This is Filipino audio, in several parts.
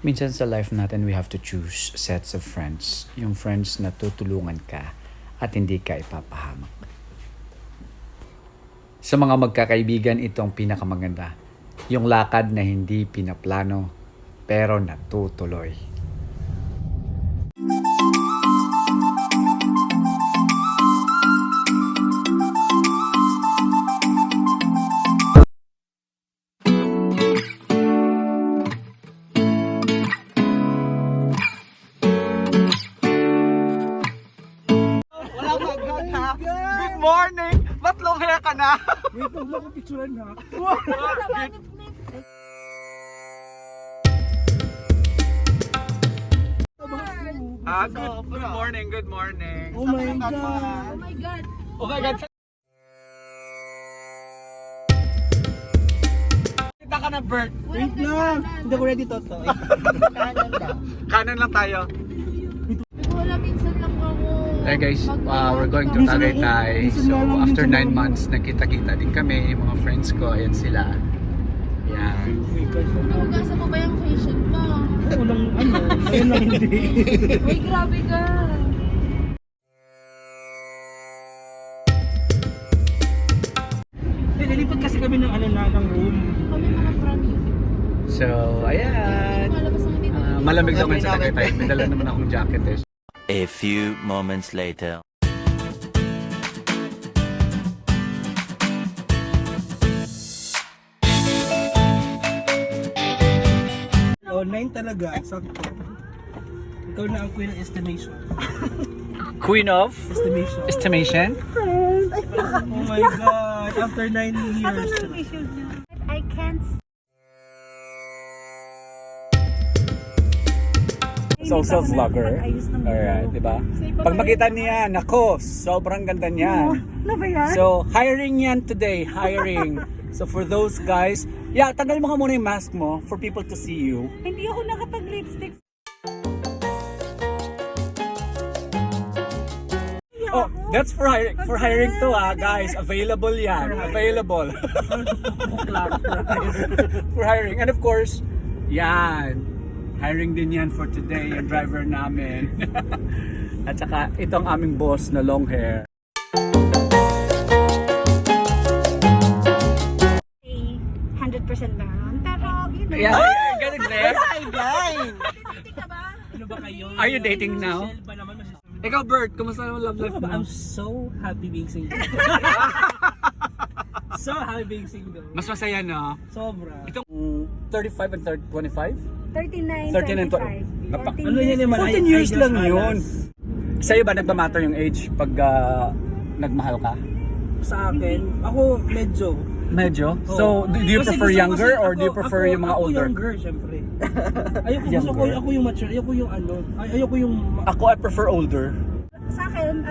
Minsan sa life natin, we have to choose sets of friends. Yung friends na tutulungan ka at hindi ka ipapahamak. Sa mga magkakaibigan, itong pinakamaganda. Yung lakad na hindi pinaplano, pero natutuloy. Good morning! Ba't long hair ka na? Wait, huwag mo akong picturean ha. Good morning, good morning. Oh my God. Oh my God. Oh my God. Kita ka na, Bert. Wait lang. Hindi ko ready, Toto. Kanan lang tayo. Wala, minsan lang ako. Hey guys, we're going to Tagaytay. So after 9 months, nakita-kita din kami. Yung mga friends ko, ayan sila. Yan. Nahugasan mo ba yung facial mo? Walang ano. Ayun lang hindi. Uy, grabe ka. Nilipat kasi kami ng ano na, ng room. Kami mga prami. So, ayan. Malabas ang dito. Malamig naman sa Tagaytay. May dala naman akong jacket eh. A few moments later. Oh, 9 talaga. Sakto. Ikaw na ang queen ng estimation. Queen of Estimation. Estimation. Oh my God. After 9 years. I can't. Social vlogger. Alright, di ba? Pag makita niya, nako, sobrang ganda niyan. Ano ba yan? So, hiring yan today. Hiring. So, for those guys, yeah, tanggalin mo ka muna yung mask mo for people to see you. Hindi ako nakapag-lipstick. Oh, that's for hiring. For hiring too, guys. Available yan. Available. For hiring. And of course, yan. Hiring din yan for today, yung driver namin. At saka, itong aming boss na long hair. 100% meron. Pero, you know. Yeah, ganun there. Ano ba kayo? Are you dating now? Ba naman Ikaw, Bert, kumusta naman love life mo? I'm so happy being single. So happy being single. Mas masaya, no? Sobra. Itong 35 and 25? 39, 13 and 25. Ano yan naman? 14 years lang yun. Sa'yo ba nagmamatter yung age pag nagmahal ka? Sa akin, ako medyo. Medyo? Oo. So, do you Kasi prefer gusto ko younger kasi or do you prefer yung mga ako older? younger, syempre. Gusto ko, Younger? ako yung mature, ayoko yung ano, ayoko yung... Ako, I prefer older. Sa akin,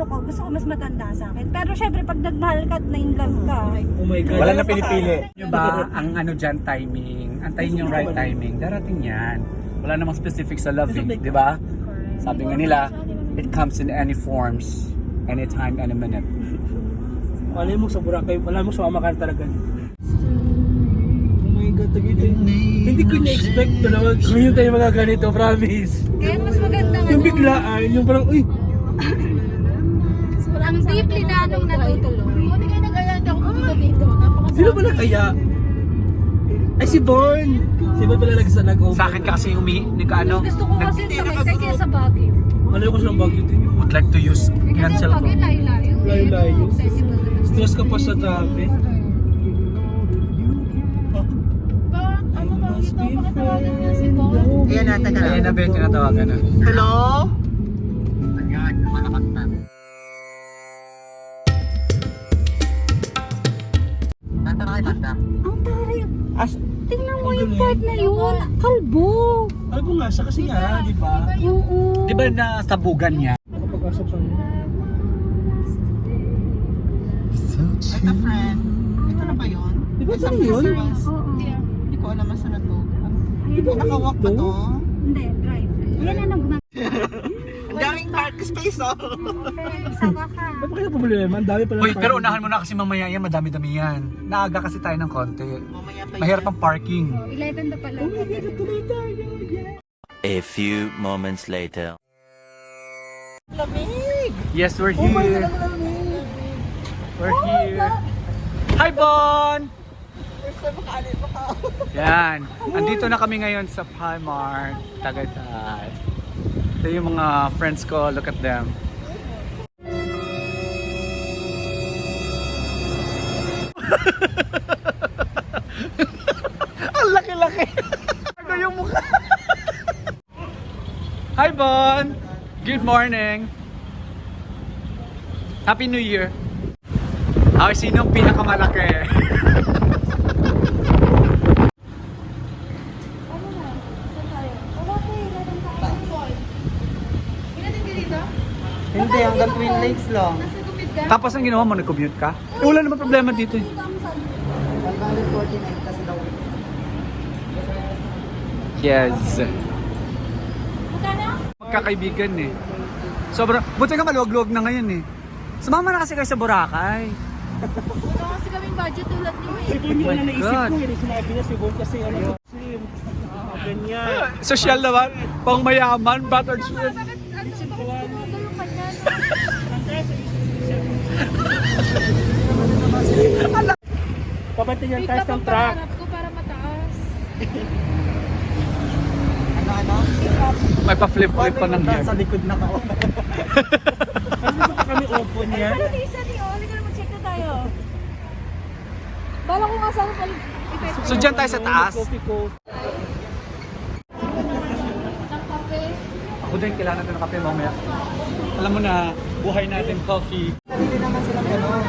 gusto ko mas matanda sa akin. Pero syempre, pag nagmahal ka at na-in-love ka, Oh my God. Wala na pinipili. Yung ba, ang ano dyan, timing, antayin yung right timing, darating yan. Wala namang specific sa loving, di ba? Sabi nga nila, it comes in any forms, anytime, any minute. Wala mo sa Boracay, wala mo sumama ka talaga. Oh my God, Tagaytay. Hindi ko na-expect to naman. Ngayon tayo mga ganito, promise. kaya mas maganda nga. Yung biglaan, yung parang, uy, Ang deeply na nung natutuloy. Hindi kayo nag-alala ako pumunta dito. sino pala kaya? Ay, si Born! Si Born pala nag-open. Sa akin kasi yung ano, Gusto ko kasi Tagaytay kaya sa Baguio. Alam ko silang Baguio din. would like to use Kasi cancel sa ko. Baguio, layo-layo. Layo-layo. Accessible na lang. Stress ka pa sa traffic. Ano ba dito? Pakatawagan niya si Paul. Ayan na, taga Ayan na ba yung tinatawagan na? Hello? Ayan, malakas na. Nasa na kayo, banda? Ang taray. As, Tingnan mo Ang yung galing. part na yun. Kalbo. alam mo nga siya kasi nga, di ba? Oo. Di ba nasabugan niya? Nakapag-asap sa niya. Ito, friend. Ito na ba yun? Di ba Sa ito yun? groceries. Oo. Hindi ko alam saan na to. Ayun. Nakawalk ba to? Hindi, drive. Yan na nag Ang daming park space oh. Okay, sama ka. Ba't ba kayo problema? Ang dami pala. Uy, pero unahan mo na kasi mamaya yan, madami-dami yan. Naaga kasi tayo ng konti. Mamaya pa Mahirap ang parking. 11 na pala. Oh my God, tuloy tayo. A few moments later. Lamig! Yes, we're Oh my here. God, ang lamig. We're here. Hi, Bon! First time makaalit mo ka. Yan. Andito na kami ngayon sa Primark, Tagaytay. Ito yung mga friends ko. Look at them. Ang laki-laki. Ano yung mukha? Hi, Bon! Good morning. Happy New Year. Ay, sinong pinakamalaki? Ano na? Saan tayo? Okay, 11 tayo. Ilan din dito? Hindi, hanggang Twin Lakes lang. Nasa gupit ka? Tapos ang ginawa mo, nag-commute ka? Eh, wala naman problema dito. eh. 149 kasi daw. Yes. Magkano? Magkakaibigan eh. Sobrang, buti ka maluwag-luwag na ngayon eh. Sumama na kasi kayo sa Boracay. Ito kasi kaming budget tulad niyo eh. Si Bon yung Oh my una naisip God. ko. Yung sinabi niya si Bon kasi ano. Ganyan. Social naman, pang mayaman, buttered shrimp. Bakit ano siya? Bakit tumugal yung kanya? Pabantin yung Wait taas lang ng ang truck. pangarap ko para mataas. Ano? May pa-flip-flip pa ng hair. Sa likod na ka. Ano ba kami open yan? Ano ni isa ni Oli? Ka na mag-check na tayo. Bala ko nga sana pala. So dyan tayo sa taas. Coffee ko. Ng kape. Ako din, kailangan natin ng kape mamaya. Alam mo na, buhay natin coffee. Hindi naman sila gano'n.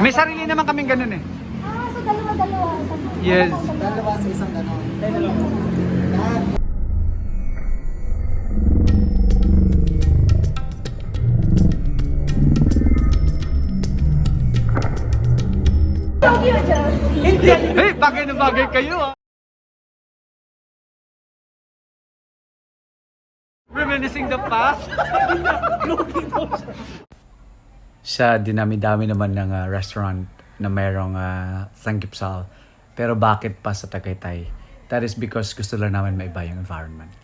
May sarili naman kaming ganun eh. Ah, so dalawa-dalawa. Yes. Dalawa sa isang gano'n. Hey, bagay na bagay kayo ah. Reminiscing the past. Sa dinami-dami naman ng restaurant na mayroong sanggipsal. Pero bakit pa sa Tagaytay? That is because gusto lang namin maiba yung environment.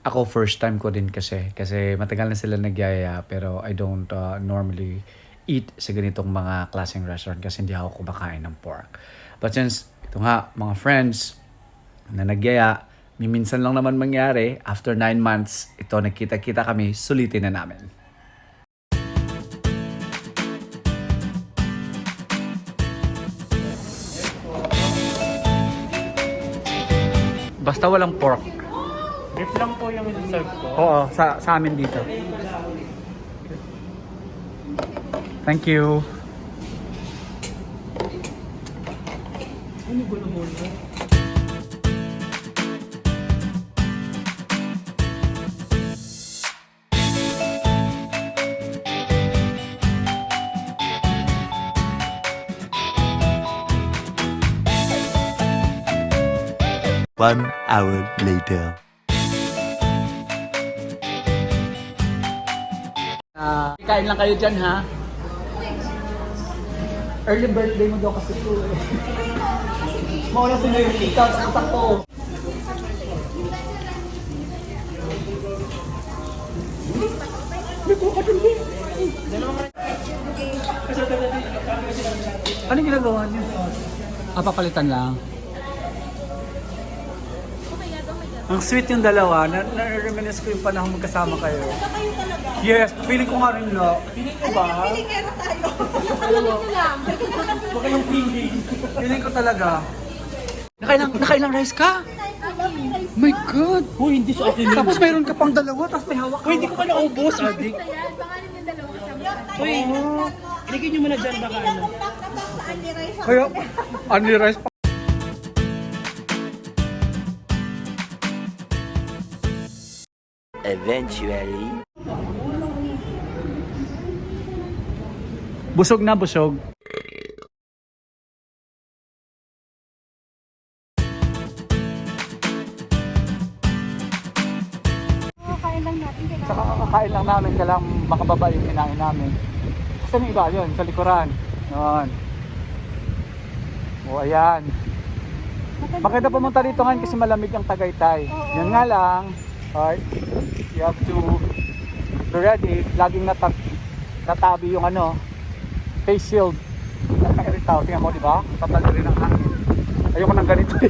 Ako first time ko din kasi matagal na sila nagyaya pero I don't normally eat sa ganitong mga klaseng restaurant kasi hindi ako kumakain ng pork. But since ito nga mga friends na nagyaya, minsan lang naman mangyari, after 9 months, ito nagkita-kita kami, sulitin na namin. Basta walang pork. Beef lang po yung serve ko. Oo, sa amin dito. Thank you. Ano ba naman? One hour later. Kain lang kayo dyan, ha? Early birthday mo daw kasi ito eh. Mauna sila yung ikaw sa sakto. Ano ginagawa niyo? Papalitan lang. Ang sweet yung dalawa. Na-reminisce ko yung panahon magkasama kayo. Yes, feeling ko nga rin lo. Feeling ko ba? Huwag kayong feeling. Feeling ko talaga. Nakailang rice ka? My God! Uy, hindi sa akin yun. Tapos mayroon ka pang dalawa, tapos may hawak ka. Uy, hindi ko pa naubos, adik. Ayan, pangalan yung dalawa kasama. Uy, iligin nyo muna dyan baka ano. Kaya, only rice pa. Eventually. Busog na, busog. Okay, Kakain lang natin. Saka kakain lang namin, kailang makababa yung kinain namin. Kasi yung iba yun, sa likuran. Yun. O ayan. Maganda pumunta dito ngayon kasi malamig ang Tagaytay. Yun nga lang, alright, you have to be ready. Laging natabi yung ano, face shield. Nakakiritaw, tingnan mo, di ba? Tatalo rin ang hangin. Ayoko nang ganito eh.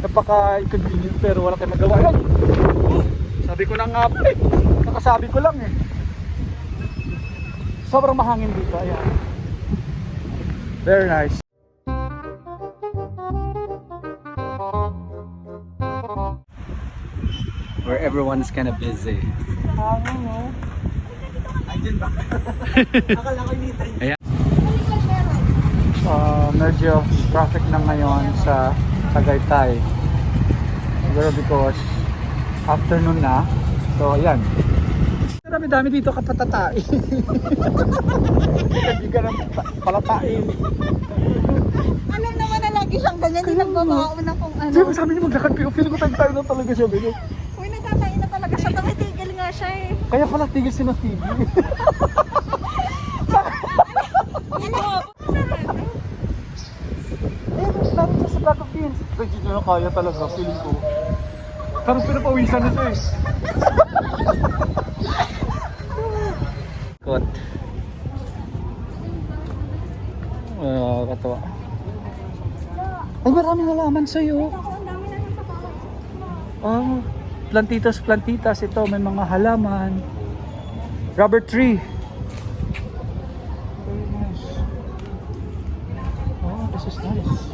Napaka-inconvenient pero wala tayong magawa. Ayun! Sabi ko na nga po eh. Nakasabi ko lang eh. Sobrang mahangin dito. Ayan. Very nice. Where everyone is kind of busy. Hangin, no? Ayun ba? Akala ko initay. Ayan. Medyo traffic na ngayon sa Tagaytay. Siguro because afternoon na. So ayan. Dami-dami dito kapatatai. Hindi ka nang palatain. Alam naman na lagi siyang ganyan. Hindi nagbabao na kung ano. Diba sabi niyo maglakad kayo? Feeling ko tayo na talaga siya. Baby. Uy, nagkakain na talaga siya. Tumitigil nga siya eh. Kaya pala tigil si na TV. Eh, mas dami siya sa Black of Beans. Hindi niya na kaya talaga, feeling ko. Parang pinapawisan na siya eh. Kot. Katawa. Ay, maraming halaman sa'yo. Ako, ang dami na sa bawat. Oh, plantitas. Ito, may mga halaman. Rubber tree. Very nice. Oh, this is nice.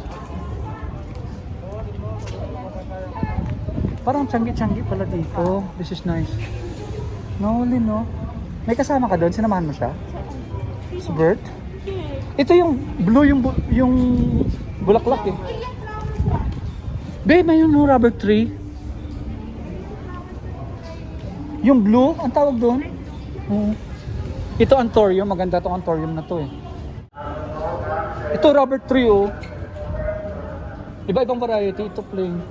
Parang tiyanggi-tiyanggi pala dito. This is nice. Noli, no? May kasama ka doon? Sinamahan mo siya? Si Bert? Ito yung blue, yung bulaklak eh. Babe, may yung rubber tree. Yung blue, ang tawag doon? Ito anthurium, maganda itong anthurium na to eh. Ito rubber tree oh. Iba-ibang variety, ito plain.